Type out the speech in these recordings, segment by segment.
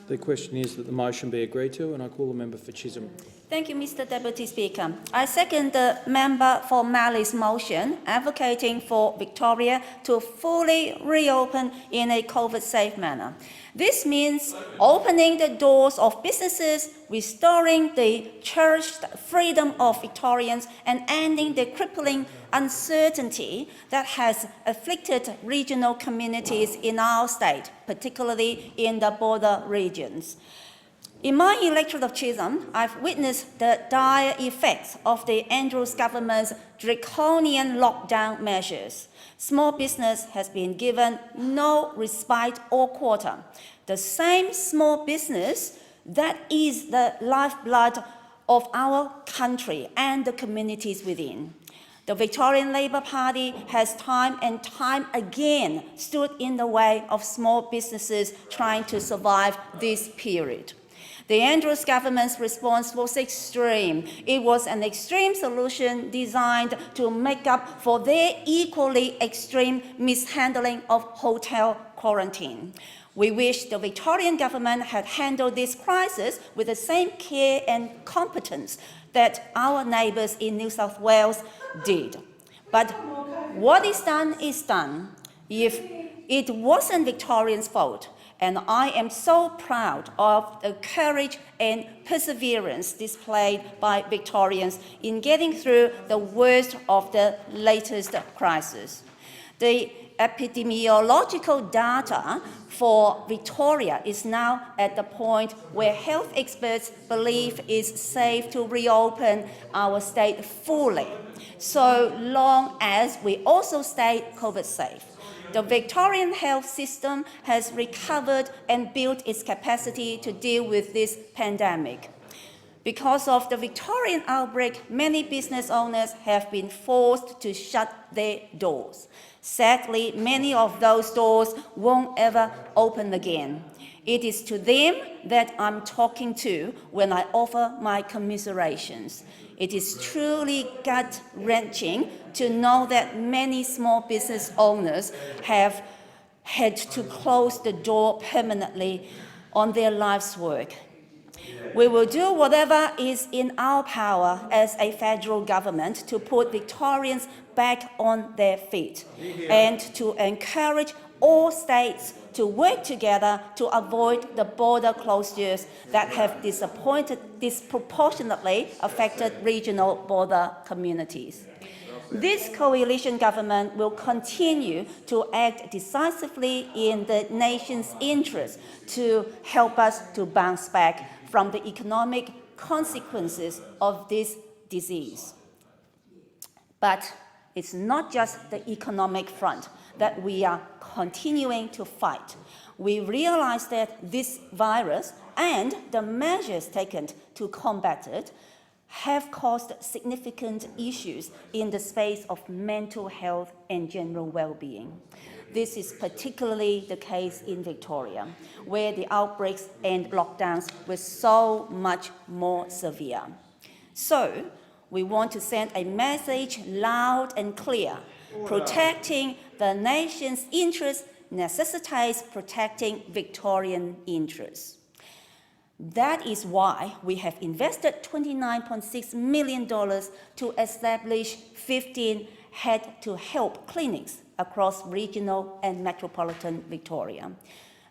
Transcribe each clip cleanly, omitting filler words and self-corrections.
The question is that the motion be agreed to, and I call the member for Chisholm. Thank you, Mr. Deputy Speaker. I second the member for Mallee's motion advocating for Victoria to fully reopen in a COVID-safe manner. This means opening the doors of businesses, restoring the cherished freedom of Victorians, and ending the crippling uncertainty that has afflicted regional communities in our state, particularly in the border regions. In my electorate of Chisholm, I've witnessed the dire effects of the Andrews government's draconian lockdown measures. Small business has been given no respite or quarter. The same small business that is the lifeblood of our country and the communities within. The Victorian Labour Party has time and time again stood in the way of small businesses trying to survive this period. The Andrews government's response was extreme. It was an extreme solution designed to make up for their equally extreme mishandling of hotel quarantine. We wish the Victorian government had handled this crisis with the same care and competence that our neighbours in New South Wales did. But what is done is done. If it wasn't Victorians' fault, and I am so proud of the courage and perseverance displayed by Victorians in getting through the worst of the latest crisis. The epidemiological data for Victoria is now at the point where health experts believe it's safe to reopen our state fully, so long as we also stay COVID safe. The Victorian health system has recovered and built its capacity to deal with this pandemic. Because of the Victorian outbreak, many business owners have been forced to shut their doors. Sadly, many of those doors won't ever open again. It is to them that I'm talking to when I offer my commiserations. It is truly gut-wrenching to know that many small business owners have had to close the door permanently on their life's work. We will do whatever is in our power as a federal government to put Victorians back on their feet and to encourage all states to work together to avoid the border closures that have disproportionately affected regional border communities. This coalition government will continue to act decisively in the nation's interest to help us to bounce back from the economic consequences of this disease. But it's not just the economic front that we are continuing to fight. We realize that this virus and the measures taken to combat it have caused significant issues in the space of mental health and general well-being. This is particularly the case in Victoria, where the outbreaks and lockdowns were so much more severe. So, we want to send a message loud and clear. Protecting the nation's interests necessitates protecting Victorian interests. That is why we have invested $29.6 million to establish 15 head-to-help clinics across regional and metropolitan Victoria.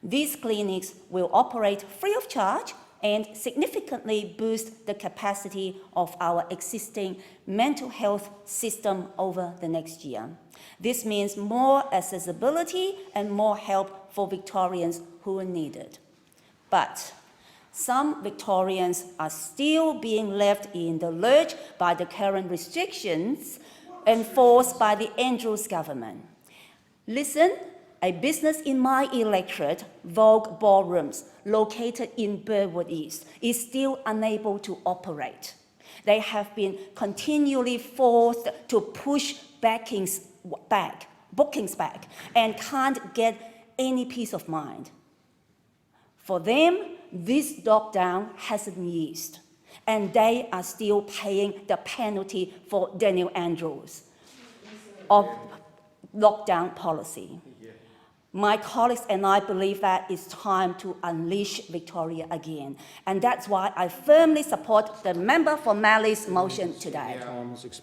These clinics will operate free of charge and significantly boost the capacity of our existing mental health system over the next year. This means more accessibility and more help for Victorians who need it. But some Victorians are still being left in the lurch by the current restrictions enforced by the Andrews government. Listen, a business in my electorate, Vogue Ballrooms, located in Burwood East, is still unable to operate. They have been continually forced to push bookings back, and can't get any peace of mind. For them, this lockdown hasn't eased, and they are still paying the penalty for Daniel Andrews of lockdown policy. My colleagues and I believe that it's time to unleash Victoria again. And that's why I firmly support the member for Mallee's motion today. Time has expired.